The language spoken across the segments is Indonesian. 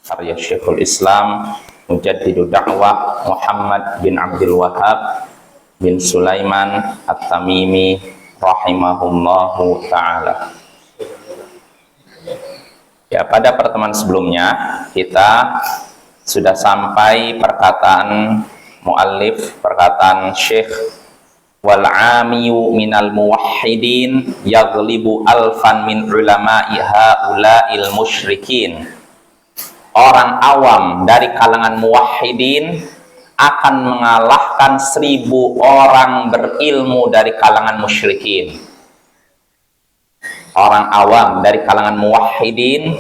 karya Syekhul Islam Mujaddidu Da'wah Muhammad bin Abdul Wahhab bin Sulaiman At-Tamimi rahimahullahu ta'ala. Ya, pada pertemuan sebelumnya kita sudah sampai perkataan muallif, perkataan Syekh, wal amiyu minal muwahhidin yaghlibu alfan min ulama'i haula'il musyrikin. Orang awam dari kalangan muwahhidin akan mengalahkan 1000 orang berilmu dari kalangan musyrikin. Orang awam dari kalangan muwahhidin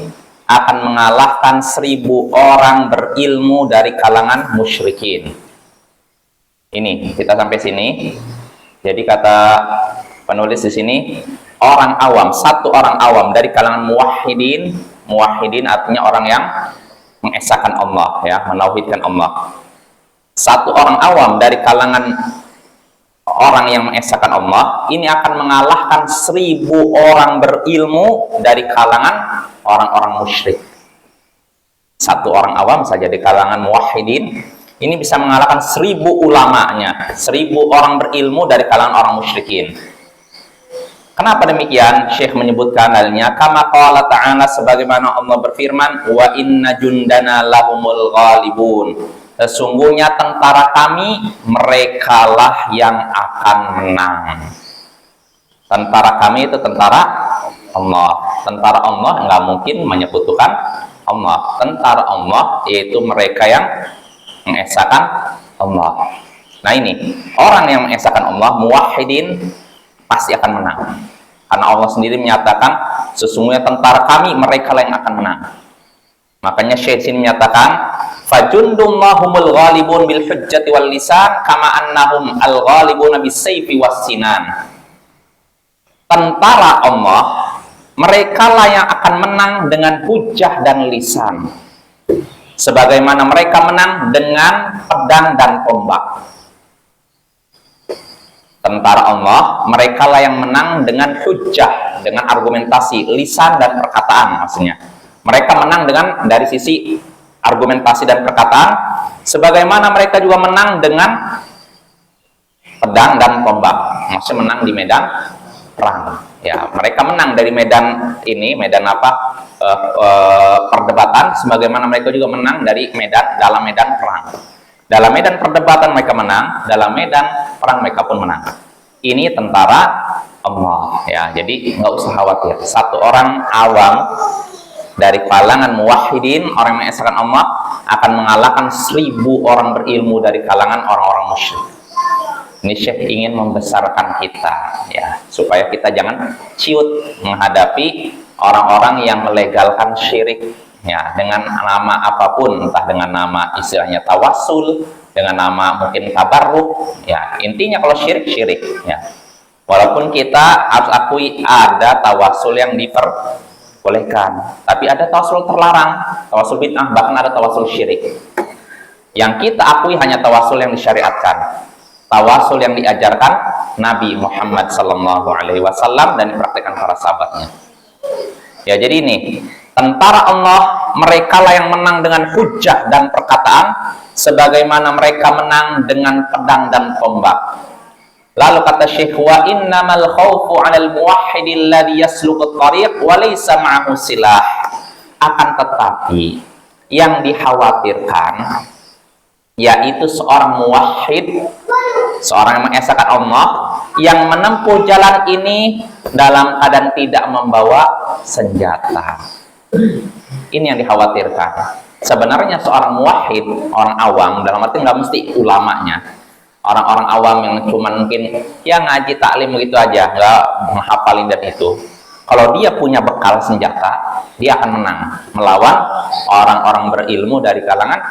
akan mengalahkan 1000 orang berilmu dari kalangan musyrikin. Ini kita sampai sini. Jadi kata penulis di sini, orang awam, satu orang awam dari kalangan muwahhidin. Muwahhidin artinya orang yang mengesahkan Allah, ya, menauhidkan Allah. Satu orang awam dari kalangan orang yang mengesahkan Allah ini akan mengalahkan 1000 orang berilmu dari kalangan orang-orang musyrik. Satu orang awam saja di kalangan muwahhidin ini bisa mengalahkan 1000 ulamanya, 1000 orang berilmu dari kalangan orang musyrikin. Kenapa demikian? Syekh menyebutkan halnya kama qala ta'ala, sebagaimana Allah berfirman, wa inna jundana lahumul ghalibun. Sesungguhnya tentara kami, merekalah yang akan menang. Tentara kami itu tentara Allah. Tentara Allah nggak mungkin menyekutukan Allah. Tentara Allah yaitu mereka yang mengesahkan Allah. Nah ini, orang yang mengesahkan Allah, muwahhidin, pasti akan menang. Karena Allah sendiri menyatakan, sesungguhnya tentara kami, mereka yang akan menang. Makanya Syekh sini menyatakan, fajundum mahumul ghalibun bil hujjati wal lisan kama annahum al ghalibuna bis sayfi was sinan. Tentara Allah, mereka lah yang akan menang dengan hujjah dan lisan, sebagaimana mereka menang dengan pedang dan tombak. Tentara Allah, mereka lah yang menang dengan hujjah, dengan argumentasi, lisan dan perkataan maksudnya. Mereka menang dengan dari sisi argumentasi dan perkataan, sebagaimana mereka juga menang dengan pedang dan tombak. Maksudnya menang di medan perang. Ya, mereka menang dari medan ini, medan apa? Perdebatan, sebagaimana mereka juga menang dari dalam medan perang. Dalam medan perdebatan mereka menang, dalam medan perang mereka pun menang. Ini tentara Allah, ya. Jadi nggak usah khawatir. Satu orang awam dari kalangan muwahhidin, orang yang mengesahkan Allah, akan mengalahkan 1000 orang berilmu dari kalangan orang-orang musyrik. Ini Syekh ingin membesarkan kita, ya, supaya kita jangan ciut menghadapi orang-orang yang melegalkan syirik, ya, dengan nama apapun, entah dengan nama istilahnya tawassul, dengan nama mungkin tabarruk, ya. Intinya kalau syirik, ya. Walaupun kita harus akui ada tawassul yang diperbolehkan, tapi ada tawassul terlarang, tawassul bid'ah, bahkan ada tawassul syirik. Yang kita akui hanya tawassul yang disyariatkan, tawassul yang diajarkan Nabi Muhammad SAW dan dipraktikkan para sahabatnya. Ya, jadi ini tentara Allah, mereka lah yang menang dengan hujjah dan perkataan, sebagaimana mereka menang dengan pedang dan tombak. Lalu kata Syekh, wa innamal khawfu 'alal muwahhidil ladzi yasluqut tariq wa laysa ma'ahu silah. Akan tetapi yang dikhawatirkan yaitu seorang muwahhid, seorang yang mengesahkan Allah, yang menempuh jalan ini dalam keadaan tidak membawa senjata. Ini yang dikhawatirkan. Sebenarnya seorang muwahhid, orang awam, dalam arti nggak mesti ulamanya, orang-orang awam yang cuma mungkin ya ngaji taklim begitu aja, nggak menghafalin dan itu. Kalau dia punya bekal senjata, dia akan menang melawan orang-orang berilmu dari kalangan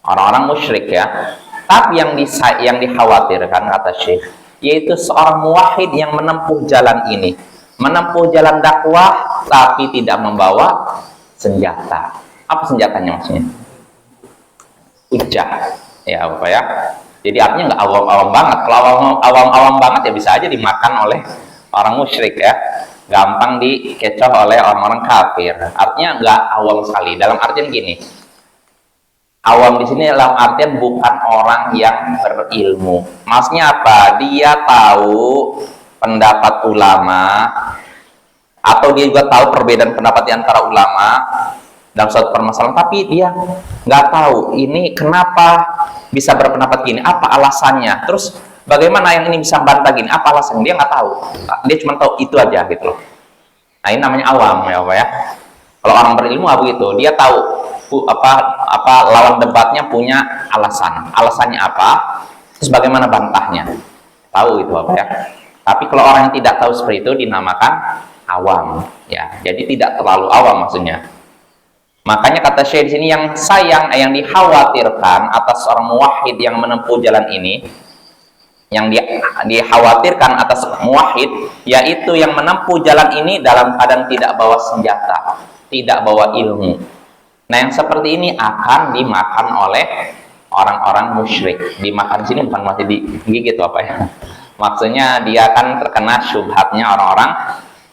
orang-orang musyrik, ya. Tapi yang dikhawatirkan kata Syekh, yaitu seorang muwahhid yang menempuh jalan ini, menempuh jalan dakwah tapi tidak membawa senjata. Apa senjatanya maksudnya? Hujjah, ya Bapak ya. Jadi artinya nggak awam-awam banget. Kalau awam-awam banget ya bisa aja dimakan oleh orang musyrik, ya. gampang dikecoh oleh orang-orang kafir. Artinya nggak awam sekali. Dalam artian gini, awam di sini dalam artian bukan orang yang berilmu. Maksudnya apa? Dia tahu pendapat ulama, atau dia juga tahu perbedaan pendapat di antara ulama dalam suatu permasalahan, tapi dia nggak tahu ini kenapa bisa berpendapat gini, apa alasannya, terus bagaimana yang ini bisa bantah gini, apa alasannya, dia nggak tahu. Dia cuma tahu itu aja gitu loh. Nah, ini namanya awam ya Pak ya. Kalau orang berilmu begitu, dia tahu apa lawan debatnya punya alasannya apa, terus bagaimana bantahnya, tahu itu apa ya. Tapi kalau orang yang tidak tahu seperti itu dinamakan awam ya. Jadi tidak terlalu awam maksudnya. Makanya kata Syekh di sini, yang sayang, yang dikhawatirkan atas seorang muwahhid yang menempuh jalan ini, yang dikhawatirkan atas muwahhid, yaitu yang menempuh jalan ini dalam keadaan tidak bawa senjata, tidak bawa ilmu. Nah, yang seperti ini akan dimakan oleh orang-orang musyrik. Dimakan di sini bukan masih digigit apa ya. Maksudnya dia akan terkena syubhatnya orang-orang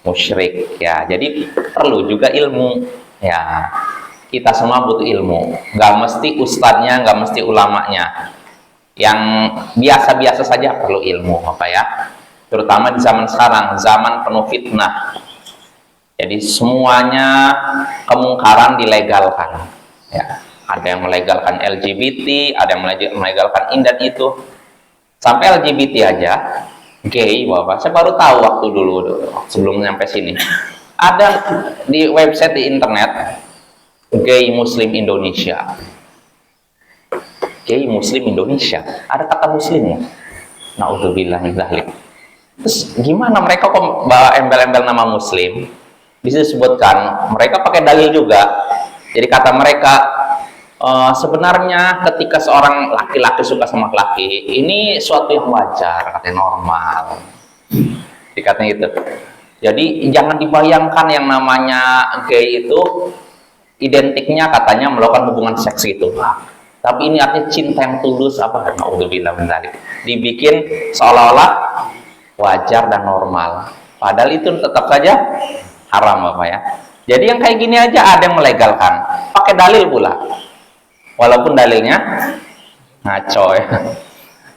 musyrik ya. Jadi perlu juga ilmu ya. Kita semua butuh ilmu, nggak mesti ustadznya, nggak mesti ulamanya. Yang biasa-biasa saja perlu ilmu apa ya. Terutama di zaman sekarang, zaman penuh fitnah. Jadi semuanya kemungkaran dilegalkan ya. Ada yang melegalkan LGBT, ada yang melegalkan ini dan itu. Sampai LGBT aja, gay, Bapak. Saya baru tahu waktu dulu sebelum nyampe sini. Ada di website di internet, Gay Muslim Indonesia. Gay Muslim Indonesia. Ada kata muslimnya. Na'udzubillah min dzalik. Terus gimana mereka kok bawa embel-embel nama muslim? Bisa disebutkan, mereka pakai dalil juga. Jadi kata mereka, sebenarnya ketika seorang laki-laki suka sama laki, ini suatu yang wajar, katanya normal. Dikatanya gitu. Jadi jangan dibayangkan yang namanya gay itu identiknya katanya melakukan hubungan seks gitu. Tapi ini artinya cinta yang tulus apa? Na'udzubillah min dzalik. Dibikin seolah-olah wajar dan normal. Padahal itu tetap saja haram Bapak ya. Jadi yang kayak gini aja ada yang melegalkan. Pakai dalil pula. Walaupun dalilnya ngaco ya.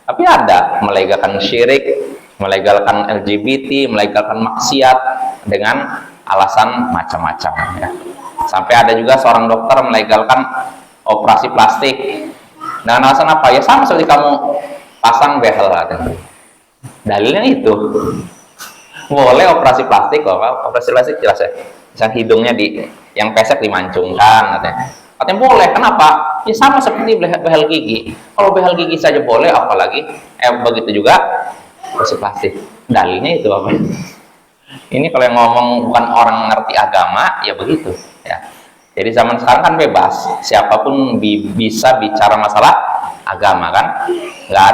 Tapi ada melegalkan syirik, melegalkan LGBT, melegalkan maksiat dengan alasan macam-macam ya. Sampai ada juga seorang dokter melegalkan operasi plastik dengan alasan apa? Ya sama seperti kamu pasang behel katanya. Dalilnya itu boleh operasi plastik kok. Operasi plastik jelas ya. Misal hidungnya yang pesek dimancungkan katanya. Katanya boleh, kenapa? Ya sama seperti behel gigi. Kalau behel gigi saja boleh, apalagi begitu juga operasi plastik. Dalilnya itu apa? Ini kalau yang ngomong bukan orang ngerti agama, ya begitu ya. Jadi zaman sekarang kan bebas, siapapun bisa bicara masalah agama kan. Nggak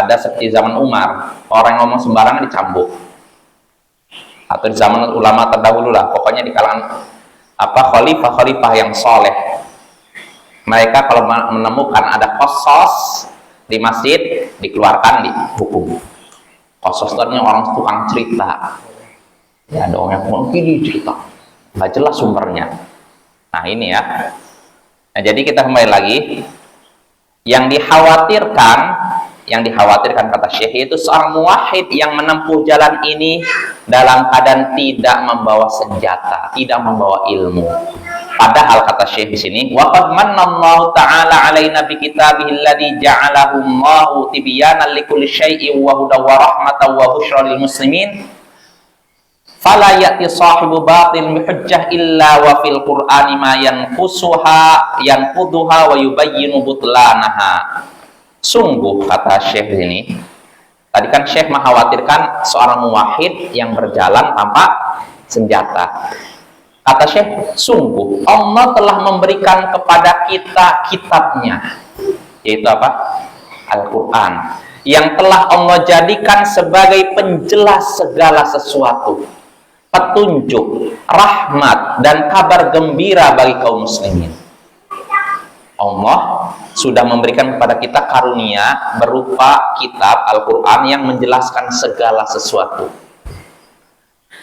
ada seperti zaman Umar, orang yang ngomong sembarangan dicambuk. Atau di zaman ulama terdahulu lah, pokoknya di kalangan khalifah yang soleh, mereka kalau menemukan ada kosos di masjid, dikeluarkan, dihukum. Kosos itu artinya orang tukang cerita ya, ada orang yang ngomong gini cerita nggak jelas sumbernya. Nah ini ya. Nah, jadi kita kembali lagi, yang dikhawatirkan kata Syekh itu seorang muwahhid yang menempuh jalan ini dalam keadaan tidak membawa senjata, tidak membawa ilmu. Padahal kata Syekh di sini, wa qad manallahu ta'ala 'alaina bi kitabihi alladzi ja'alahu Allahu tibyanan likulli syai'in wa hudan wa rahmatan wa busyra lil muslimin. Fala ya'ti sahibu batil bihujjah illa wa fil qur'ani ma yanquduha wa yubayyinu butlanaha. Sungguh kata Syekh ini, tadi kan Syekh mengkhawatirkan seorang muwahhid yang berjalan tanpa senjata. Kata Syekh, sungguh Allah telah memberikan kepada kita kitabnya, yaitu apa? Al-Quran, yang telah Allah jadikan sebagai penjelas segala sesuatu, petunjuk, rahmat, dan kabar gembira bagi kaum muslimin. Allah sudah memberikan kepada kita karunia berupa kitab Al-Quran yang menjelaskan segala sesuatu.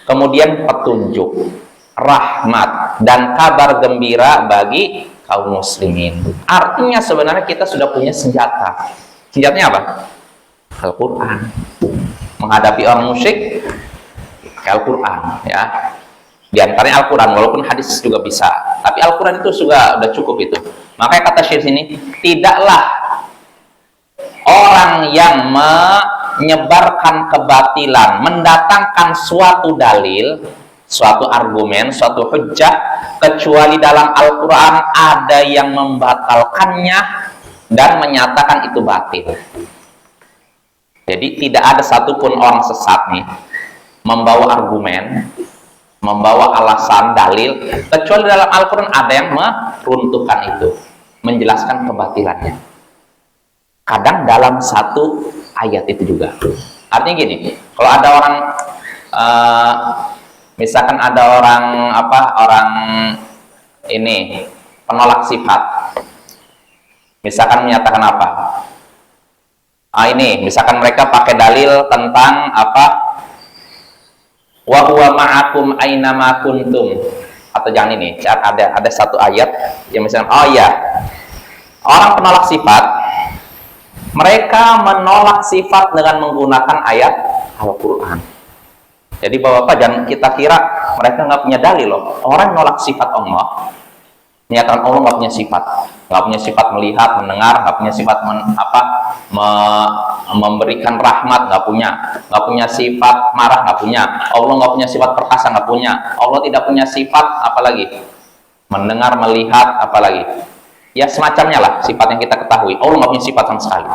kemudian petunjuk, rahmat, dan kabar gembira bagi kaum muslimin. Artinya sebenarnya kita sudah punya senjata. Senjatanya apa? Al-Quran. Menghadapi orang musyrik, Al-Quran, ya. Di antaranya Al-Quran, walaupun hadis juga bisa, tapi Al-Quran itu sudah udah cukup itu. Makanya kata Syekh sini, tidaklah orang yang menyebarkan kebatilan, mendatangkan suatu dalil, suatu argumen, suatu hujjah, kecuali dalam Al-Quran ada yang membatalkannya dan menyatakan itu batil. Jadi tidak ada satupun orang sesat nih membawa argumen, membawa alasan, dalil, kecuali dalam Al-Quran ada yang meruntuhkan itu, menjelaskan kebatilannya. Kadang dalam satu ayat itu juga. Artinya gini, kalau ada orang misalkan ada orang ini penolak sifat, misalkan menyatakan apa? Ini misalkan mereka pakai dalil tentang wa huwa ma'akum aina ma kuntum, atau jangan ini, ada satu ayat yang misalkan orang penolak sifat, mereka menolak sifat dengan menggunakan ayat Al-Quran. Jadi Bapak-Bapak jangan kita kira mereka nggak punya dalil loh. Orang nolak sifat Allah, menyatakan Allah nggak punya sifat melihat, mendengar, nggak punya sifat memberikan rahmat, nggak punya sifat marah, nggak punya. Allah nggak punya sifat perkasa, nggak punya. Allah tidak punya sifat apalagi mendengar, melihat, apalagi ya semacamnya lah sifat yang kita ketahui. Allah nggak punya sifat sama sekali.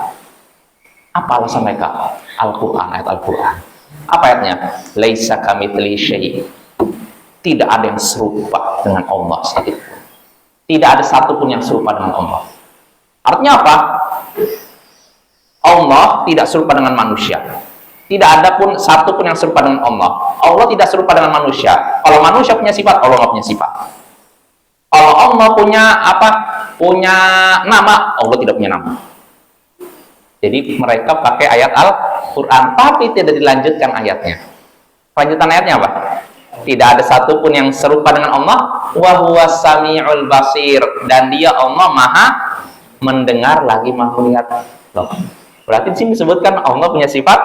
Apa alasan mereka? Al-Quran, ayat Al-Quran. Apa ayatnya? Laisa kamitslihi syai'. Tidak ada yang serupa dengan Allah sedikitpun. Tidak ada satupun yang serupa dengan Allah. Artinya apa? Allah tidak serupa dengan manusia. Tidak ada pun satu pun yang serupa dengan Allah. Allah tidak serupa dengan manusia. Kalau manusia punya sifat, Allah nggak punya sifat. Kalau Allah punya nama, Allah tidak punya nama. Jadi mereka pakai ayat Al-Quran, tapi tidak dilanjutkan ayatnya. Lanjutan ayatnya apa? Tidak ada satupun yang serupa dengan Allah. Wa huwas sami'ul basir, dan dia Allah maha mendengar lagi maha melihat. Loh, berarti di sini disebutkan Allah punya sifat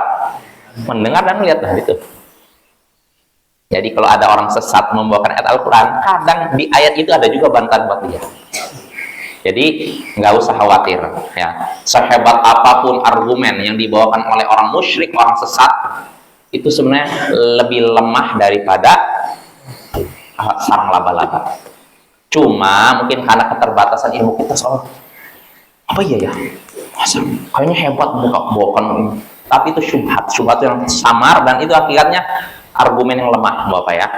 mendengar dan melihat. Nah, itu. Jadi kalau ada orang sesat membawakan ayat Al-Quran, kadang di ayat itu ada juga bantahan buat dia. Jadi nggak usah khawatir, ya. Sehebat apapun argumen yang dibawakan oleh orang musyrik, orang sesat, itu sebenarnya lebih lemah daripada sarang laba-laba. Cuma mungkin karena keterbatasan ilmu kita soal apa ya, masa kayaknya hebat bawakan, tapi itu syubhat yang samar, dan itu akibatnya argumen yang lemah, Bapak ya.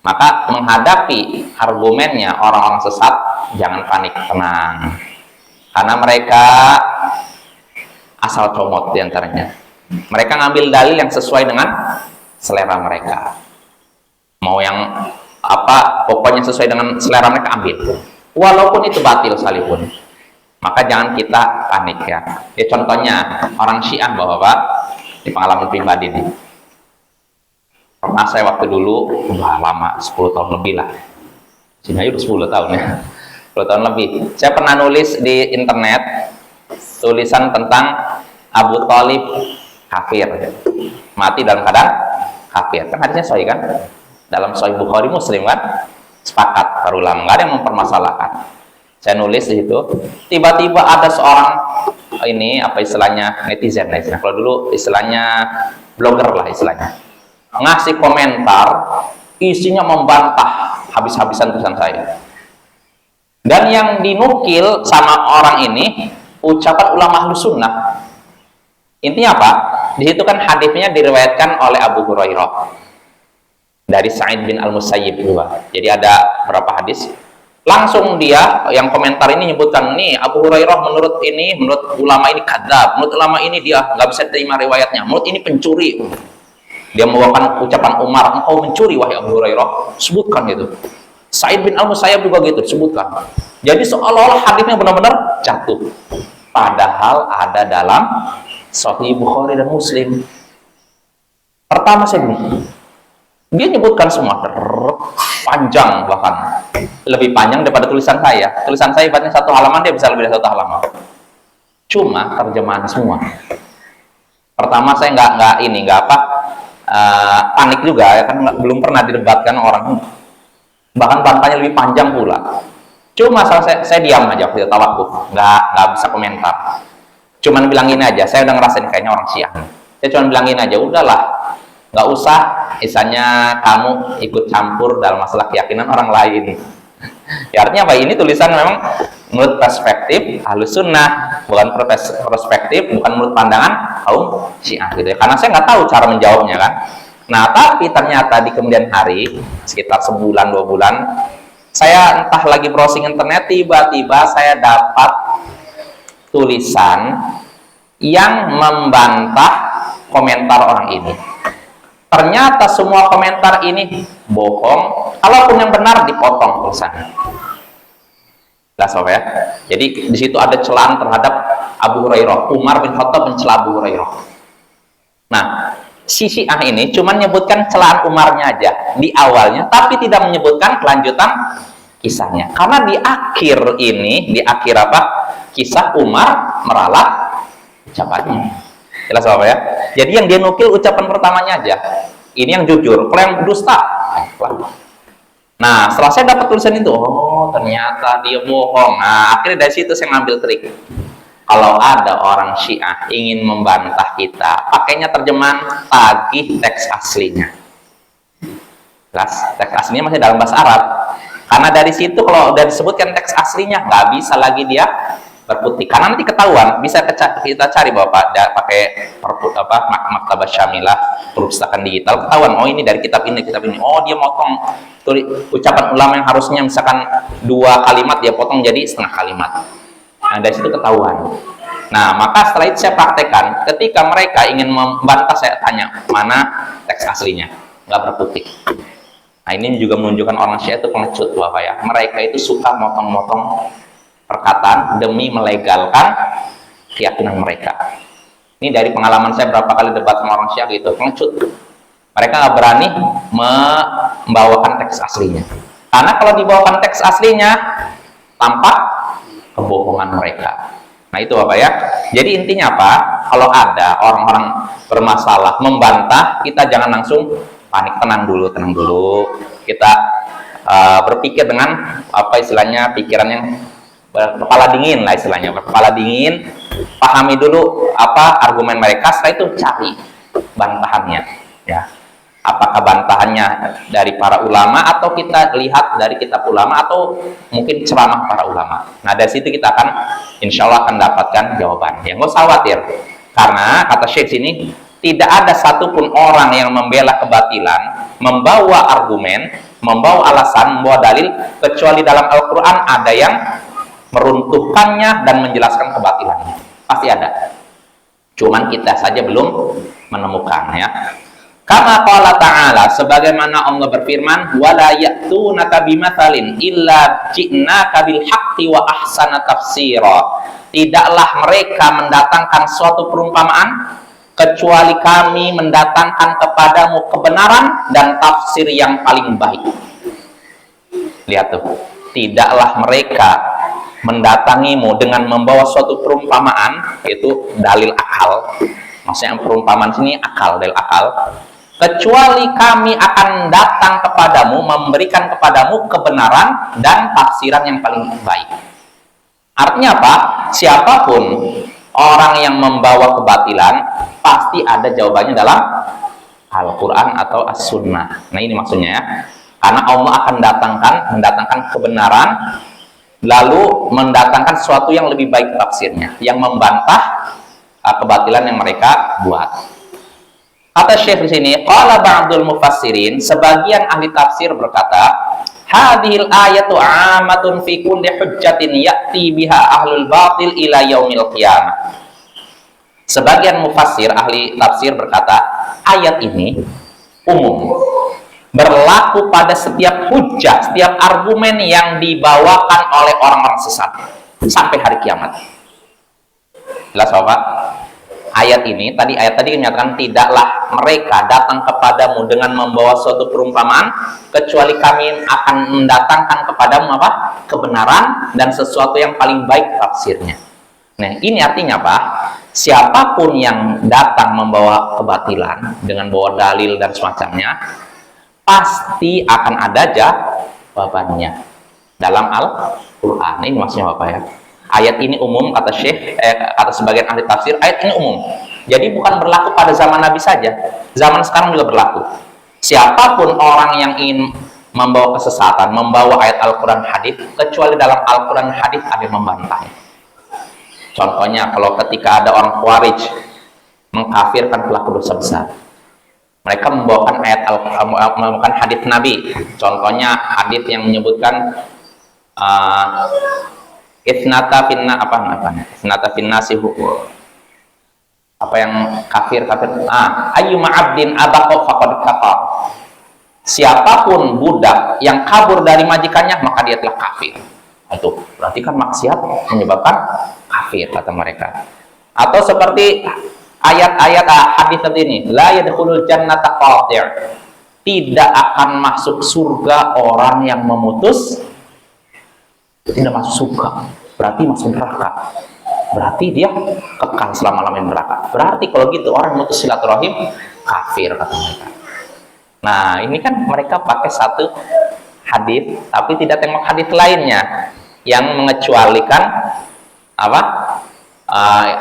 Maka menghadapi argumennya orang-orang sesat, jangan panik, tenang. Karena mereka asal comot diantaranya. Mereka ngambil dalil yang sesuai dengan selera mereka. Mau yang pokoknya sesuai dengan selera mereka ambil. Walaupun itu batil sekalipun. Maka jangan kita panik ya. Contohnya orang Syiah, Bapak-bapak, di pengalaman pribadi nih. Pernah saya waktu dulu, udah lama, 10 tahun lebih lah. Sini aja udah 10 tahun ya. 10 tahun lebih. Saya pernah nulis di internet tulisan tentang Abu Thalib kafir. Mati dalam keadaan kafir. Kan hadisnya sahih kan? Dalam Sahih Bukhari, Muslim kan? Sepakat para ulama, nggak ada yang mempermasalahkan. Saya nulis di situ. Tiba-tiba ada seorang netizen. Kalau dulu istilahnya blogger lah istilahnya. Ngasih komentar, isinya membantah habis-habisan tulisan saya. Dan yang dinukil sama orang ini ucapan ulama Ahlus Sunnah. Intinya apa? Di situ kan hadisnya diriwayatkan oleh Abu Hurairah dari Sa'id bin Al-Musayyib juga. Jadi ada berapa hadis? Langsung dia yang komentar ini nyebutkan nih Abu Hurairah menurut ulama ini kadzab, menurut ulama ini dia nggak bisa terima riwayatnya, menurut ini pencuri. Dia membawakan ucapan Umar, engkau mencuri wahai Abu Hurairah, sebutkan gitu. Sa'id bin Al-Musayyib juga gitu, sebutkan. Jadi seolah-olah hadisnya benar-benar jatuh. Padahal ada dalam Sahih Bukhari dan Muslim. Pertama saya bingung. Dia nyebutkan semua, panjang, bahkan lebih panjang daripada tulisan saya. Tulisan saya ibaratnya 1 halaman, dia bisa lebih dari 1 halaman. Cuma terjemahan semua. Pertama saya panik juga ya kan, belum pernah didebatkan orang, bahkan bantahnya lebih panjang pula. Cuma saya diam aja, tawakuf, nggak bisa komentar. Cuman bilang ini aja, saya udah ngerasain kayaknya orang Syiah. Saya cuma bilangin aja, udahlah, nggak usah misalnya kamu ikut campur dalam masalah keyakinan orang lain. Ya, artinya apa? Ini tulisan memang menurut perspektif Ahlus Sunnah, bukan perspektif, bukan menurut pandangan kaum Syiah gitu ya. Karena saya nggak tahu cara menjawabnya kan. Nah, tapi ternyata di kemudian hari, sekitar sebulan 2 bulan, saya entah lagi browsing internet, tiba-tiba saya dapat tulisan yang membantah komentar orang ini. Ternyata semua komentar ini bohong, kalaupun yang benar dipotong tulisannya. Ya. Jadi di situ ada celaan terhadap Abu Hurairah. Umar bin Khattab mencela Abu Hurairah. Nah, si Syiah ini cuma menyebutkan celaan Umarnya aja di awalnya, tapi tidak menyebutkan kelanjutan kisahnya. Karena di akhir kisah Umar meralat ucapannya. Jelas apa ya? Jadi yang dia nukil ucapan pertamanya aja. Ini yang jujur. Kalau yang dusta, nah, setelah saya dapat tulisan itu, oh ternyata dia bohong. Nah, akhirnya dari situ saya ngambil trik. Kalau ada orang Syiah ingin membantah kita, pakainya terjemahan, tagih teks aslinya. Jelas, teks aslinya masih dalam bahasa Arab. Karena dari situ kalau udah disebutkan teks aslinya, nggak bisa lagi dia berputih. Karena nanti ketahuan, bisa kita cari Bapak pakai Maktabah Syamilah, perpustakaan digital, ketahuan, oh ini dari kitab ini. Oh, dia motong ucapan ulama yang harusnya misalkan 2 kalimat, dia potong jadi setengah kalimat. Nah, dari situ ketahuan. Nah, maka setelah itu saya praktekkan. Ketika mereka ingin membantah, saya tanya, mana teks aslinya? Nggak berputih. Nah, ini juga menunjukkan orang Syiah itu pengecut, Bapak ya. Mereka itu suka motong-motong perkataan demi melegalkan keyakinan mereka. Ini dari pengalaman saya berapa kali debat sama orang Syiah gitu, pengecut. Mereka nggak berani membawakan teks aslinya. Karena kalau dibawakan teks aslinya, tampak kebohongan mereka. Nah, itu Bapak ya. Jadi intinya apa? Kalau ada orang-orang bermasalah membantah, kita jangan langsung panik, tenang dulu. Kita berpikir dengan pikiran yang kepala dingin lah istilahnya, kepala dingin, pahami dulu apa argumen mereka, setelah itu cari bantahannya ya. Apakah bantahannya dari para ulama, atau kita lihat dari kitab ulama, atau mungkin ceramah para ulama. Nah, dari situ kita akan insya Allah akan dapatkan jawaban. Yang nggak usah khawatir, karena kata Syekh sini, tidak ada satupun orang yang membela kebatilan, membawa argumen, membawa alasan, membawa dalil, kecuali dalam Al-Quran ada yang meruntuhkannya dan menjelaskan kebatilannya. Pasti ada. Cuman kita saja belum menemukan ya. Kama qala ta'ala, sebagaimana Allah berfirman, wala ya'tunaka bimatsalin illa ji'naka bil haqqi wa ahsana tafsira. Tidaklah mereka mendatangkan suatu perumpamaan kecuali kami mendatangkan kepadamu kebenaran dan tafsir yang paling baik. Lihat tuh, tidaklah mereka mendatangimu dengan membawa suatu perumpamaan, itu dalil akal. Maksudnya perumpamaan sini akal, dalil akal. Kecuali kami akan datang kepadamu, memberikan kepadamu kebenaran dan tafsiran yang paling baik. Artinya apa? Siapapun orang yang membawa kebatilan, pasti ada jawabannya dalam Al-Quran atau As-Sunnah. Nah, ini maksudnya ya. Karena Allah akan mendatangkan kebenaran, lalu mendatangkan sesuatu yang lebih baik tafsirnya, yang membantah kebatilan yang mereka buat. Kata Syekh di sini, qala ba'dul mufassirin, sebagian ahli tafsir berkata, hadhil ayatu 'amatun fi kulli hujjatin ya'ti biha ahlul batil ila yaumil qiyamah. Sebagian mufassir ahli tafsir berkata, ayat ini umum, berlaku pada setiap hujjah, setiap argumen yang dibawakan oleh orang-orang sesat sampai hari kiamat. Jelas Bapak? ayat tadi menyatakan tidaklah mereka datang kepadamu dengan membawa suatu perumpamaan kecuali kami akan mendatangkan kepadamu apa? Kebenaran dan sesuatu yang paling baik tafsirnya. Nah, ini artinya apa? Siapapun yang datang membawa kebatilan dengan bawa dalil dan semacamnya, pasti akan ada jawabannya dalam Al-Quran. Ini maksudnya Bapak ya. Ayat ini umum, kata Syekh, kata sebagian ahli tafsir, ayat ini umum. Jadi bukan berlaku pada zaman Nabi saja, zaman sekarang juga berlaku. Siapapun orang yang ingin membawa kesesatan, membawa ayat Al-Quran hadits, kecuali dalam Al-Quran hadits ada yang membantahnya. Contohnya kalau ketika ada orang Khawarij mengkafirkan pelaku dosa besar, mereka membawakan membawakan hadits Nabi. Contohnya hadits yang menyebutkan Isnata finna apa yang kafir ayyuma abdin abaqo faqad kafar. Siapapun budak yang kabur dari majikannya maka dia telah kafir. Itu berarti kan maksiat menyebabkan kafir kata mereka. Atau seperti ayat-ayat hadis tadi ini, la yadkhulul jannata qati'. Tidak akan masuk surga orang yang memutus, tidak masuk surga, berarti masuk neraka. Berarti dia kekal selama-lamanya neraka. Berarti kalau gitu orang memutus silaturahim kafir kata mereka. Nah, ini kan mereka pakai satu hadis tapi tidak tengok hadis lainnya yang mengecualikan apa?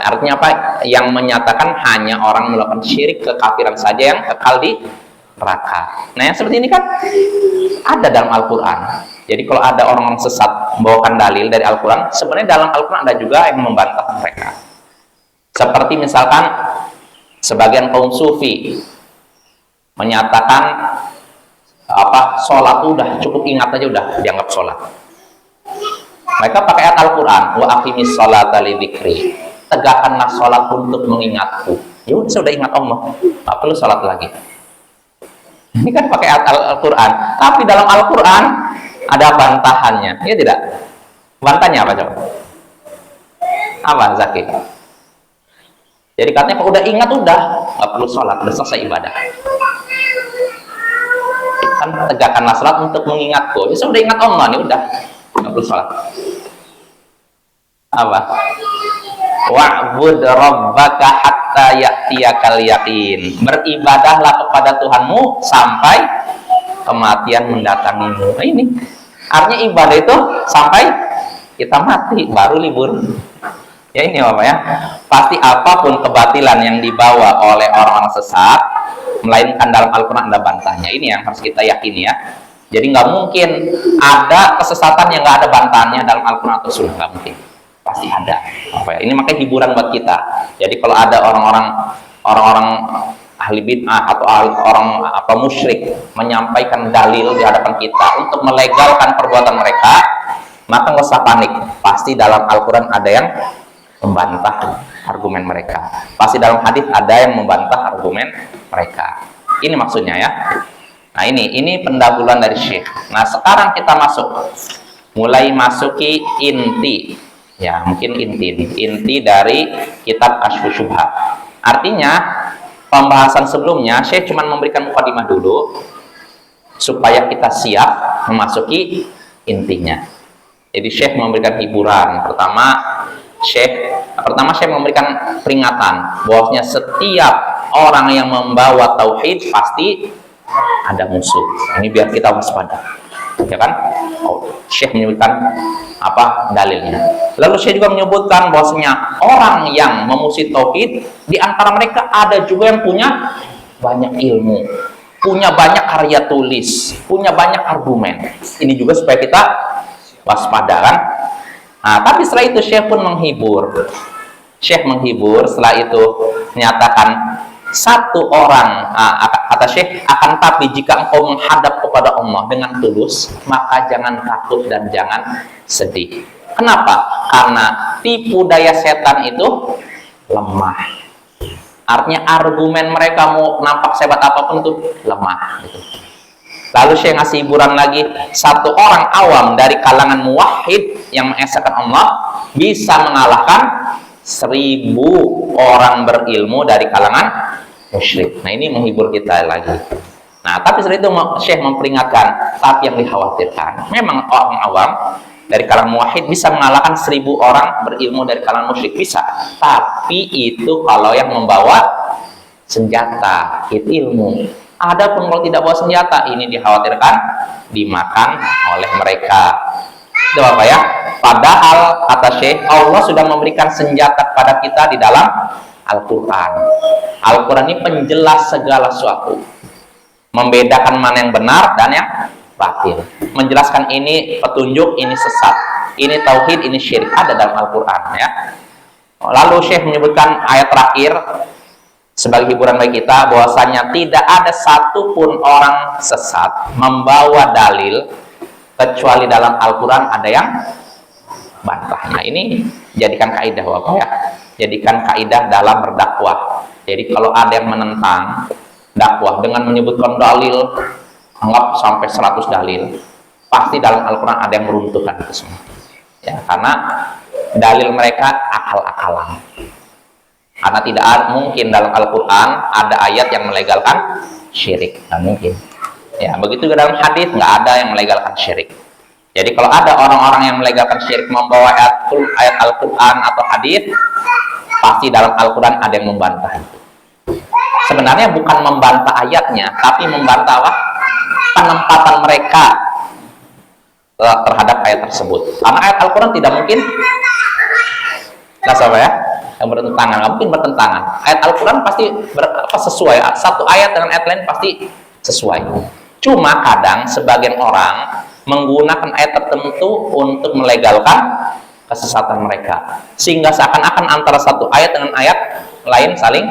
Artinya apa? Yang menyatakan hanya orang melakukan syirik kekafiran saja yang kekal di neraka. Nah, yang seperti ini kan ada dalam Al-Quran. Jadi kalau ada orang sesat membawakan dalil dari Al-Quran, sebenarnya dalam Al-Quran ada juga yang membantah mereka. Seperti misalkan sebagian kaum sufi menyatakan sholat itu udah cukup, ingat aja udah dianggap sholat. Mereka pakai ayat Al-Quran, wa aqimis sholata lidzikri. Tegakkanlah sholat untuk mengingatku. Ya udah, sudah ingat Allah, tak perlu sholat lagi. Ini kan pakai ayat Al-Quran, tapi dalam Al-Quran ada bantahannya, ya tidak? Bantahnya apa coba? Apa Zaki? Jadi katanya kalau udah ingat udah nggak perlu sholat, udah selesai ibadah. Kan tegakkanlah sholat untuk mengingatku. Ya sudah ingat Allah nih udah nggak perlu sholat. Apa? Wa'bud rabbaka hatta ya'tiyakal yaqin. Beribadahlah kepada Tuhanmu sampai kematian mendatangimu. Nah, ini artinya ibadah itu sampai kita mati baru libur. Ya ini Bapak ya. Pasti apapun kebatilan yang dibawa oleh orang-orang sesat, melainkan dalam Al-Quran ada bantahnya. Ini yang harus kita yakini ya. Jadi nggak mungkin ada kesesatan yang nggak ada bantahannya dalam Al-Quran atau Sunnah, nggak mungkin. Pasti ada. Apa ya? Ini makanya hiburan buat kita. Jadi kalau ada orang-orang ahli bid'ah atau orang musyrik menyampaikan dalil di hadapan kita untuk melegalkan perbuatan mereka, maka nggak usah panik. Pasti dalam Al-Quran ada yang membantah argumen mereka. Pasti dalam hadis ada yang membantah argumen mereka. Ini maksudnya ya. Nah ini pendahuluan dari Syekh. Nah sekarang kita mulai masuki inti. Ya mungkin inti dari kitab Kasyfus Syubhat. Artinya pembahasan sebelumnya saya cuma memberikan mukadimah dulu supaya kita siap memasuki intinya. Jadi Syekh memberikan hiburan. Pertama Syekh memberikan peringatan bahwasanya setiap orang yang membawa tauhid pasti ada musuh. Ini biar kita waspada. Ya kan? Syekh menyebutkan dalilnya. Lalu Syekh juga menyebutkan bahwasanya orang yang memusuhi tauhid di antara mereka ada juga yang punya banyak ilmu, punya banyak karya tulis, punya banyak argumen. Ini juga supaya kita waspada kan? Nah, tapi setelah itu Syekh pun menghibur. Syekh menghibur setelah itu menyatakan satu orang, kata Syekh, akan tapi jika engkau menghadap kepada Allah dengan tulus, maka jangan takut dan jangan sedih. Kenapa? Karena tipu daya setan itu lemah. Artinya argumen mereka mau nampak sebat apapun itu lemah. Gitu. Lalu Syekh ngasih hiburan lagi, satu orang awam dari kalangan muwahhid yang mengesahkan Allah bisa mengalahkan 1.000 orang berilmu dari kalangan musyrik. Nah, ini menghibur kita lagi. Nah, tapi setelah itu Syekh memperingatkan, tapi yang dikhawatirkan, memang orang awam dari kalangan muwahhid bisa mengalahkan 1.000 orang berilmu dari kalangan musyrik, bisa. Tapi itu kalau yang membawa senjata, itu ilmu. Adapun kalau tidak bawa senjata, ini dikhawatirkan dimakan oleh mereka. Itu apa ya? Padahal kata Syekh, Allah sudah memberikan senjata kepada kita di dalam Al-Quran. Al-Quran ini penjelas segala sesuatu, membedakan mana yang benar dan yang batil, menjelaskan ini petunjuk, ini sesat, ini tauhid, ini syirik, ada dalam Al-Quran ya. Lalu Syekh menyebutkan ayat terakhir sebagai hiburan bagi kita, bahwasanya tidak ada satupun orang sesat membawa dalil kecuali dalam Al-Quran ada yang bantahnya. Ini jadikan kaidah apa ya? Jadikan kaidah dalam berdakwah. Jadi kalau ada yang menentang dakwah dengan menyebutkan dalil, anggap sampai 100 dalil, pasti dalam Al-Quran ada yang meruntuhkan itu semua. Ya, karena dalil mereka akal-akalan. Karena tidak mungkin dalam Al-Quran ada ayat yang melegalkan syirik, nggak mungkin. Ya, begitu juga dalam hadis nggak ada yang melegalkan syirik. Jadi kalau ada orang-orang yang melegalkan syirik membawa ayat Al-Quran atau hadis, pasti dalam Al-Quran ada yang membantah itu. Sebenarnya bukan membantah ayatnya, tapi membantah apa? Penempatan mereka terhadap ayat tersebut. Karena ayat Al-Quran tidak mungkin yang bertentangan, nggak mungkin bertentangan. Ayat Al-Quran pasti sesuai, satu ayat dengan ayat lain pasti sesuai. Cuma kadang sebagian orang menggunakan ayat tertentu untuk melegalkan kesesatan mereka, sehingga seakan-akan antara satu ayat dengan ayat lain saling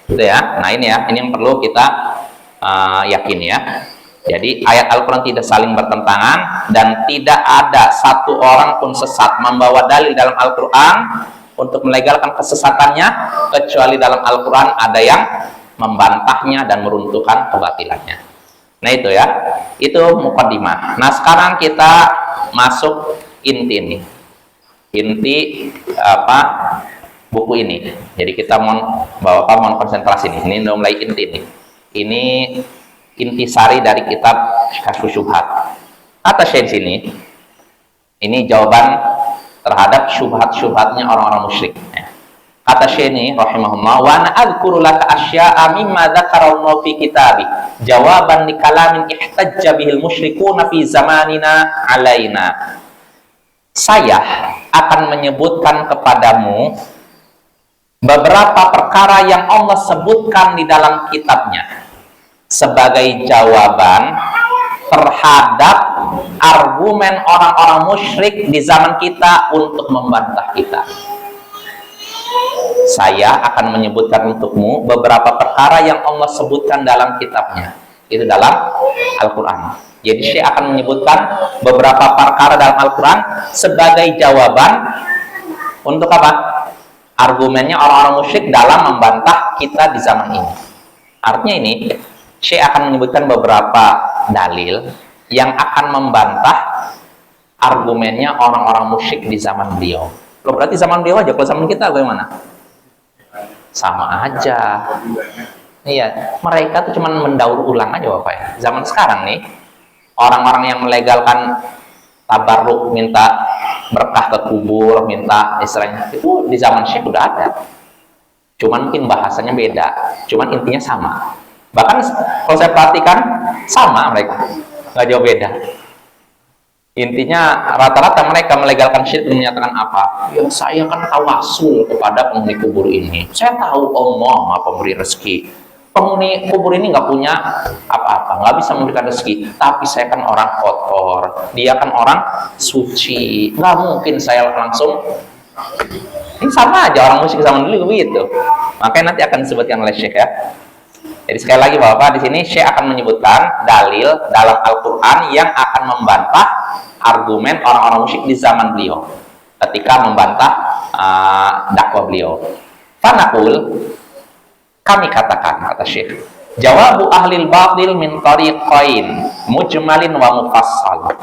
gitu ya. Nah, ini yang perlu kita yakin ya. Jadi ayat Al-Quran tidak saling bertentangan, dan tidak ada satu orang pun sesat membawa dalil dalam Al-Quran untuk melegalkan kesesatannya, kecuali dalam Al-Quran ada yang membantahnya dan meruntuhkan kebatilannya. Nah itu ya, itu muqaddimah. Nah sekarang kita masuk inti nih, inti buku ini. Jadi kita mohon konsentrasi nih. Ini udah mulai inti nih. Ini intisari dari kitab Kasyfus Syubhat. Kata Syekh sini, ini jawaban terhadap syubhat-syubhatnya orang-orang musyrik. Kata Syekh ini rahimahullah, wa ana adzkuru laka asya'a mimma dzakarallahu fi kitabi jawaban li kalamin ihtajja bihil musyrikuuna fi zamanina alaina. Saya akan menyebutkan kepadamu beberapa perkara yang Allah sebutkan di dalam kitabnya sebagai jawaban terhadap argumen orang-orang musyrik di zaman kita untuk membantah kita. Saya akan menyebutkan untukmu beberapa perkara yang Allah sebutkan dalam kitabnya. Itu dalam Al-Quran. Jadi Syekh akan menyebutkan beberapa perkara dalam Al-Quran sebagai jawaban untuk apa? Argumennya orang-orang musyrik dalam membantah kita di zaman ini. Artinya ini, Syekh akan menyebutkan beberapa dalil yang akan membantah argumennya orang-orang musyrik di zaman beliau. Loh, berarti zaman beliau aja, kalau zaman kita bagaimana? Sama aja. Iya, mereka tuh cuma mendaur ulang aja Bapak ya. Zaman sekarang nih, orang-orang yang melegalkan tabarruk, minta berkah ke kubur, minta istilahnya, itu di zaman Syekh udah ada. Cuman mungkin bahasanya beda, cuman intinya sama. Bahkan kalau saya perhatikan sama mereka, nggak jauh beda. Intinya rata-rata mereka melegalkan syirik, menyatakan apa? Ya saya kan tawasul kepada penghuni kubur ini. Saya tahu Allah Maha pemberi rezeki. Penghuni kubur ini nggak punya apa-apa, nggak bisa memberikan rezeki. Tapi saya kan orang kotor, dia kan orang suci. Nggak mungkin saya langsung. Ini sama aja orang musyrik zaman dulu begitu. Makanya nanti akan disebutkan oleh Syekh ya. Jadi sekali lagi Bapak, di sini Syekh akan menyebutkan dalil dalam Al-Quran yang akan membantah argumen orang-orang musyrik di zaman beliau ketika membantah dakwah beliau. Fanaqul, kami katakan, kata Syekh, jawabu ahlil batil min tariqain mujmalin wa mufassal.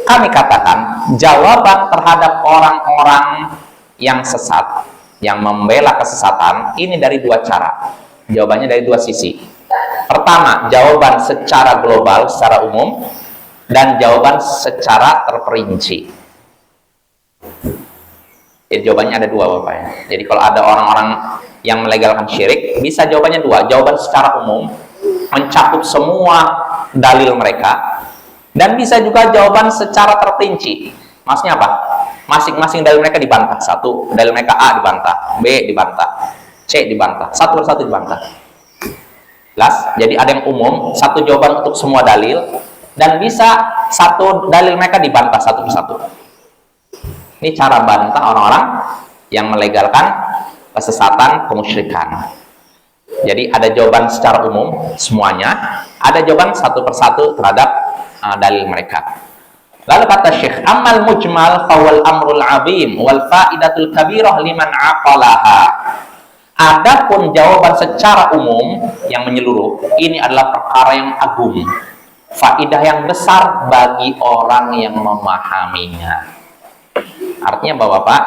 kami katakan jawaban terhadap orang-orang yang sesat, yang membela kesesatan, ini dari dua cara. Jawabannya dari dua sisi. Pertama, jawaban secara global, secara umum, dan jawaban secara terperinci. Jadi jawabannya ada dua, Bapak ya. Jadi kalau ada orang-orang yang melegalkan syirik, bisa jawabannya dua. Jawaban secara umum, mencakup semua dalil mereka, dan bisa juga jawaban secara terperinci. Maksudnya apa? Masing-masing dalil mereka dibantah. Satu, dalil mereka A dibantah, B dibantah, C dibantah, satu persatu dibantah. Jelas? Jadi ada yang umum, satu jawaban untuk semua dalil, dan bisa satu dalil mereka dibantah satu persatu. Ini cara bantah orang-orang yang melegalkan kesesatan, kemusyrikan. Jadi ada jawaban secara umum semuanya, ada jawaban satu persatu terhadap dalil mereka. Lalu kata Syekh, amal mujmal fawal amrul azim wal faidatul kabirah liman aqalaha. Adapun jawaban secara umum yang menyeluruh, ini adalah perkara yang agung, faidah yang besar bagi orang yang memahaminya. Artinya Bapak,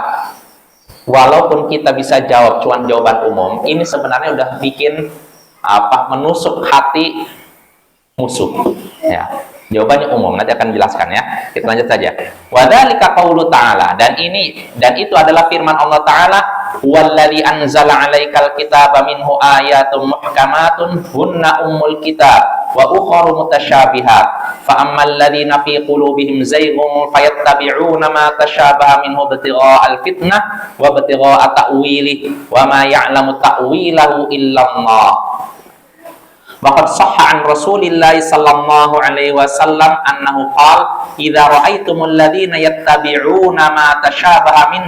walaupun kita bisa jawab cuman jawaban umum, ini sebenarnya udah bikin menusuk hati musuh. Ya. Jawabannya umum, nanti akan jelaskan ya. Kita lanjut saja. Wadzalika qaulu ta'ala, dan itu adalah firman Allah Ta'ala, "Wallazi anzala 'alaikal kitaba minhu ayatun muhkamatun hunna ummul kitab wa ukharu mutasyabihat. Fa ammal ladzina fi qulubihim zayghun fayattabi'una ma tashabaha minhu ibtigha'al fitnah wa ibtigha'a ta'wilihi wa ma ya'lamu ta'wilahu illa Allah." Waqad sahha an Rasulillah sallallahu alaihi wasallam annahu qala idza ra'aitumul ladzina yattabi'una ma tashabaha min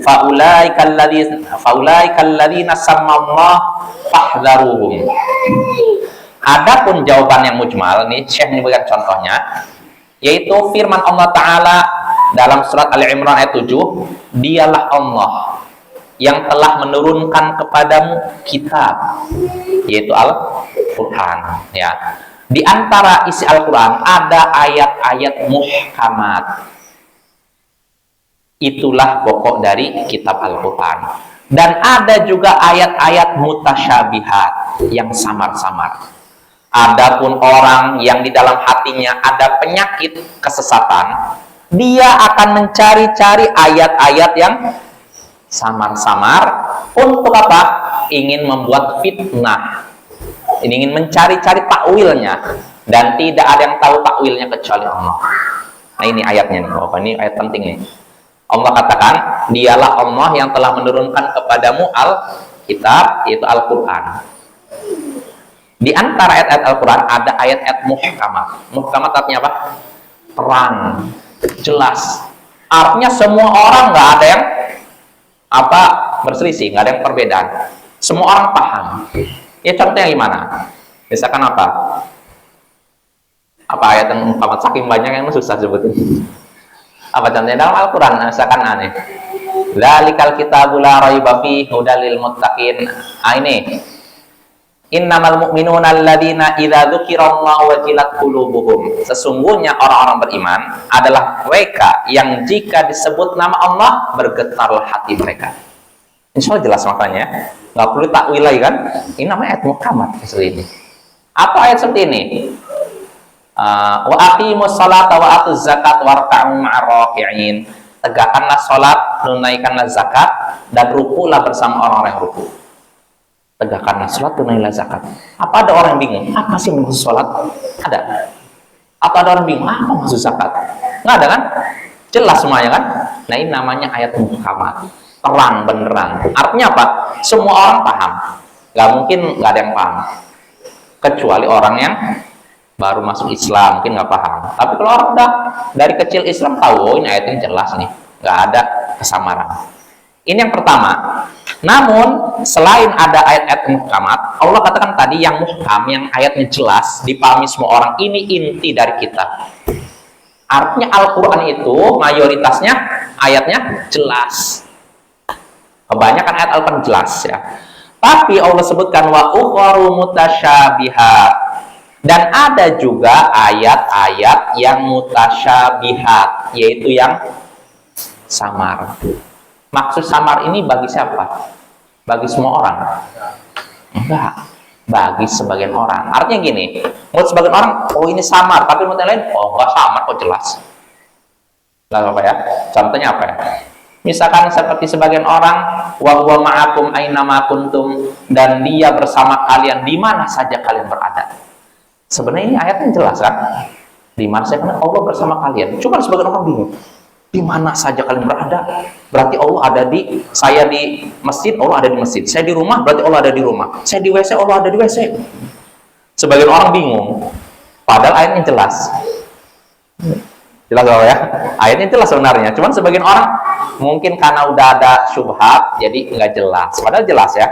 faulaika alladzina samma Allah fahdharuhum. Adapun jawaban yang mujmal, nih Syekh menyebutkan contohnya, yaitu firman Allah Ta'ala dalam surat Ali Imran ayat 7, dialah Allah yang telah menurunkan kepadamu kitab, yaitu Al-Quran. Ya. Di antara isi Al-Quran ada ayat-ayat muhkamat. Itulah pokok dari kitab Al-Quran. Dan ada juga ayat-ayat mutasyabihat yang samar-samar. Adapun orang yang di dalam hatinya ada penyakit kesesatan, dia akan mencari-cari ayat-ayat yang samar-samar untuk apa? Ingin membuat fitnah, ingin mencari-cari takwilnya, dan tidak ada yang tahu takwilnya kecuali Allah. Nah ini ayatnya nih, Bapak, ini ayat penting nih. Allah katakan, dialah Allah yang telah menurunkan kepadamu Al-Kitab, yaitu Al-Quran. Di antara ayat-ayat Al-Quran ada ayat-ayat muhkamat. Muhkamat artinya apa? Terang, jelas. Artinya semua orang nggak ada yang berselisih, nggak ada yang perbedaan. Semua orang paham. Ya contohnya gimana? Misalkan apa ayat yang muhkamat, saking banyak yang susah sebutin. Apa contohnya dalam Al-Quran? Misalkan aneh. Dzalikal kitabu la raiba fihi hudal lil muttaqin. Ini innamal mu'minuna alladzina idza dzukirallahu wajilat qulubuhum. Sesungguhnya orang-orang beriman adalah mereka yang jika disebut nama Allah bergetarlah hati mereka. Insya Allah jelas makanya, nggak perlu takwil lagi kan? Ini namanya ayat muhkamat seperti ini. Apa ayat seperti ini? Wa aqimus salata wa atuz zakat warka'u ma'ar raki'in. Tegakkanlah salat, tunaikanlah zakat, dan rukulah bersama orang-orang yang ruku. Tegakkanlah salat, tunaikanlah zakat. Apa ada orang yang bingung? Apa sih maksud salat? Ada. Apa ada orang bingung? Apa maksud zakat? Nggak ada kan? Jelas semuanya kan? Nah ini namanya ayat muhkamat. Terang benerang. Artinya apa? Semua orang paham. Nggak mungkin nggak ada yang paham. Kecuali orang yang baru masuk Islam mungkin nggak paham. Tapi kalau orang udah dari kecil Islam tahu, oh ini ayatnya jelas nih, nggak ada kesamaran. Ini yang pertama. Namun selain ada ayat-ayat muhkamat, Allah katakan tadi yang muhkam, yang ayatnya jelas, dipahami semua orang, ini inti dari kita. Artinya Al-Quran itu mayoritasnya ayatnya jelas. Kebanyakan ayat Al-Quran jelas ya. Tapi Allah sebutkan wa ukharu mutasyabihat. Dan ada juga ayat-ayat yang mutasyabihat, yaitu yang samar. Maksud samar ini bagi siapa? Bagi semua orang? Enggak, bagi sebagian orang. Artinya gini, menurut sebagian orang, oh ini samar, tapi menurut yang lain, oh enggak samar, kok jelas. Lalu apa ya? Contohnya apa ya? Misalkan seperti sebagian orang, wa huwa ma'akum aina ma kuntum, dan dia bersama kalian di mana saja kalian berada. Sebenarnya ini ayatnya jelas kan? Di mana saja Allah bersama kalian. Cuma sebagian orang bingung. Di mana saja kalian berada? Berarti Allah ada di, saya di masjid, Allah ada di masjid. Saya di rumah, berarti Allah ada di rumah. Saya di WC, Allah ada di WC. Sebagian orang bingung. Padahal ayatnya jelas. Jelas ya? Ayatnya jelas sebenarnya. Cuman sebagian orang mungkin karena udah ada syubhat, jadi nggak jelas. Padahal jelas ya.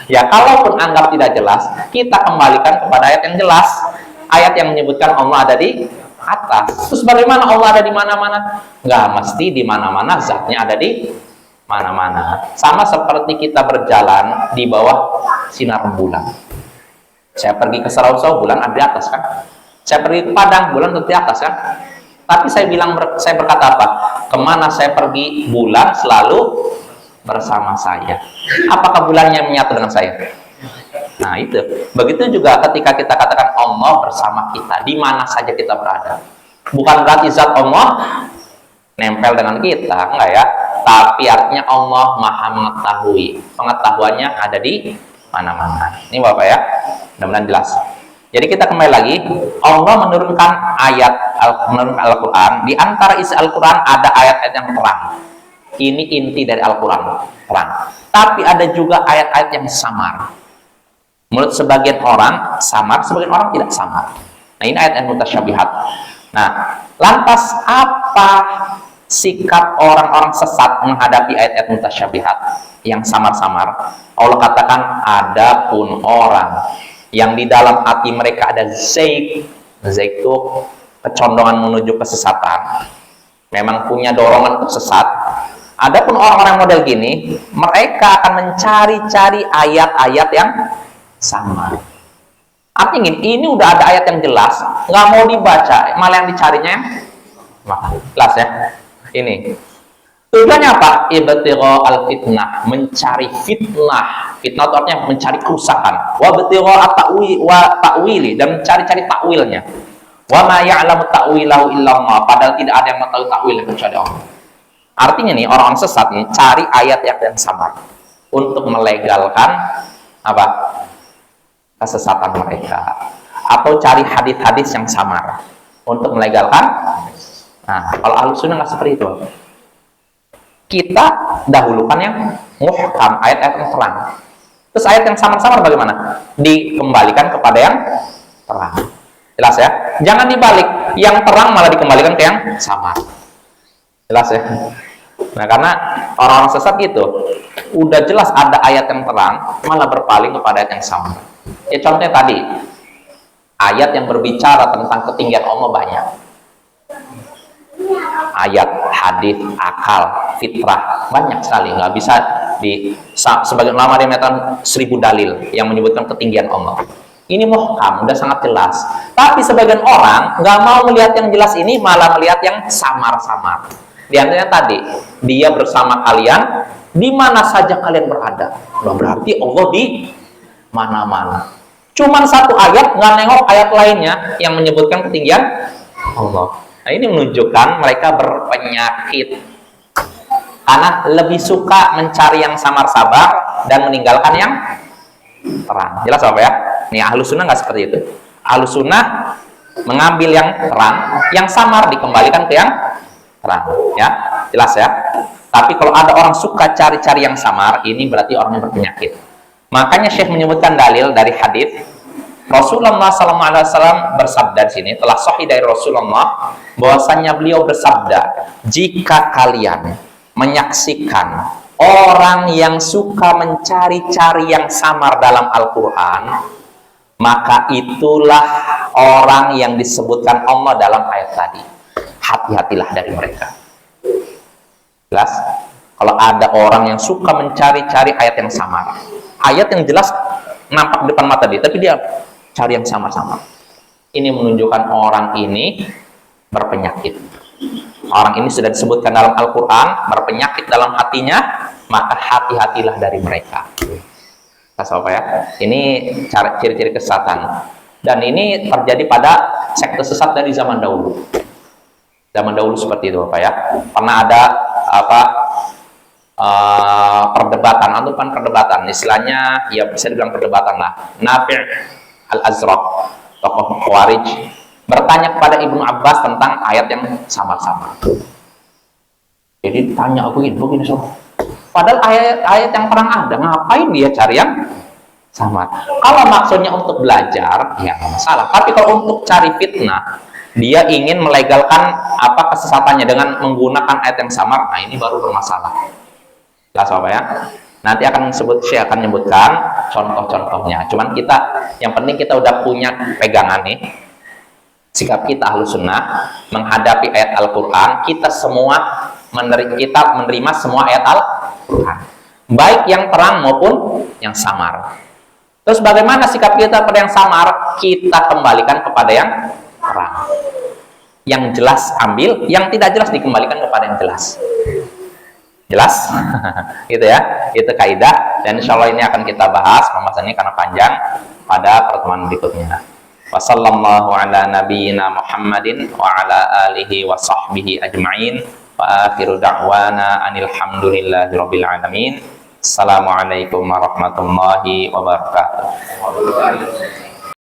Ya, kalaupun anggap tidak jelas, kita kembalikan kepada ayat yang jelas. Ayat yang menyebutkan Allah ada di atas. Terus bagaimana Allah ada di mana-mana? Nggak mesti di mana-mana, zatnya ada di mana-mana. Sama seperti kita berjalan di bawah sinar bulan. Saya pergi ke Sarausau, bulan ada di atas kan? Saya pergi ke Padang, bulan ada di atas kan? Tapi saya berkata apa? Kemana saya pergi, bulan selalu bersama saya. Apakah bulannya menyatu dengan saya? Nah itu. Begitu juga ketika kita katakan Allah bersama kita, di mana saja kita berada. Bukan berarti zat Allah nempel dengan kita, enggak ya. Tapi artinya Allah maha mengetahui. Pengetahuannya ada di mana-mana. Ini Bapak ya. Mudah-mudahan jelas. Jadi kita kembali lagi, Allah menurunkan menurunkan Al-Quran. Di antara isi Al-Quran ada ayat-ayat yang terang. Ini inti dari Al-Quran, terang. Tapi ada juga ayat-ayat yang samar. Menurut sebagian orang samar, sebagian orang tidak samar. Nah ini ayat yang mutasyabihat. Nah, lantas apa sikap orang-orang sesat menghadapi ayat-ayat mutasyabihat yang samar-samar? Allah katakan, adapun orang yang di dalam hati mereka ada zaik itu kecondongan menuju kesesatan, memang punya dorongan untuk sesat. Adapun orang-orang model gini, mereka akan mencari-cari ayat-ayat yang samar. Artinya ini udah ada ayat yang jelas, nggak mau dibaca, malah yang dicarinya yang jelas ya. Ini tujuannya apa? Ibtigha al-fitnah, mencari fitnah. Fitnah itu artinya mencari kerusakan. Wa ibtigha at-ta'wili, dan mencari-cari takwilnya. Wa ma ya'lamu ta'wilahu illa Allah, padahal tidak ada yang mengetahui takwilnya kecuali Allah. Artinya nih, orang-orang sesat nih cari ayat-ayat yang samar untuk melegalkan apa? Kesesatan mereka, atau cari hadis-hadis yang samar untuk melegalkan. Nah, kalau Ahlussunnah nggak seperti itu. Kita dahulukan yang muhkam, ayat-ayat yang terang. Terus ayat yang samar-samar bagaimana? Dikembalikan kepada yang terang. Jelas ya? Jangan dibalik, yang terang malah dikembalikan ke yang samar. Jelas ya? Nah, karena orang-orang sesat gitu, udah jelas ada ayat yang terang, malah berpaling kepada ayat yang samar. Ya contohnya tadi, ayat yang berbicara tentang ketinggian Allah banyak. Ayat, hadis, akal, fitrah, banyak sekali. Nggak bisa sebagian ulama dia mengatakan 1000 dalil yang menyebutkan ketinggian Allah. Ini muhkam, udah sangat jelas. Tapi sebagian orang nggak mau melihat yang jelas ini, malah melihat yang samar-samar. Di antaranya tadi, dia bersama kalian di mana saja kalian berada. Nah, berarti Allah di mana-mana. Cuman satu ayat, nggak nengok ayat lainnya yang menyebutkan ketinggian Allah. Nah, ini menunjukkan mereka berpenyakit. Karena lebih suka mencari yang samar-samar dan meninggalkan yang terang. Jelas apa ya? Nih, Ahlussunnah nggak seperti itu. Ahlussunnah mengambil yang terang, yang samar dikembalikan ke yang terang. Ya, jelas ya. Tapi kalau ada orang suka cari-cari yang samar, ini berarti orang yang berpenyakit. Makanya Syekh menyebutkan dalil dari hadis Rasulullah SAW bersabda di sini, telah sahih dari Rasulullah bahwasanya beliau bersabda, jika kalian menyaksikan orang yang suka mencari-cari yang samar dalam Al-Quran, maka itulah orang yang disebutkan Allah dalam ayat tadi. Hati-hatilah dari mereka. Jelas? Kalau ada orang yang suka mencari-cari ayat yang samar, ayat yang jelas nampak depan mata dia, tapi dia cari yang samar-samar. Ini menunjukkan orang ini berpenyakit. Orang ini sudah disebutkan dalam Al-Quran, berpenyakit dalam hatinya, maka hati-hatilah dari mereka. Apa ya? Ini ciri-ciri kesesatan. Dan ini terjadi pada sekte sesat dari zaman dahulu. Zaman dahulu seperti itu, Bapak ya. Pernah ada perdebatan, atau bukan perdebatan, istilahnya ya bisa dibilang perdebatan lah. Nafi' al-Azraq, tokoh Khawarij, bertanya kepada Ibnu Abbas tentang ayat yang sama-sama. Jadi tanya begini semua. Padahal ayat yang perang ada, ngapain dia cari yang sama? Kalau maksudnya untuk belajar, ya nggak masalah. Tapi kalau untuk cari fitnah, dia ingin melegalkan kesesatannya dengan menggunakan ayat yang samar, nah ini baru bermasalah. Jelas Bapak ya? Nanti saya akan menyebutkan contoh-contohnya. Cuman yang penting kita udah punya pegangan nih. Sikap kita Ahlus Sunnah menghadapi ayat Al-Quran, kita menerima semua ayat Al-Quran, baik yang terang maupun yang samar. Terus bagaimana sikap kita pada yang samar? Kita kembalikan kepada yang terang. Yang jelas ambil, yang tidak jelas dikembalikan kepada yang jelas. Jelas? Gitu ya. Itu kaidah, dan insya Allah ini akan kita bahas pembahasannya karena panjang pada pertemuan berikutnya. Wassallallahu ala nabiyyina Muhammadin wa ala alihi wa sahbihi ajma'in. Wa akhiru da'wana anil hamdulillahi rabbil alamin. Assalamualaikum warahmatullahi wabarakatuh.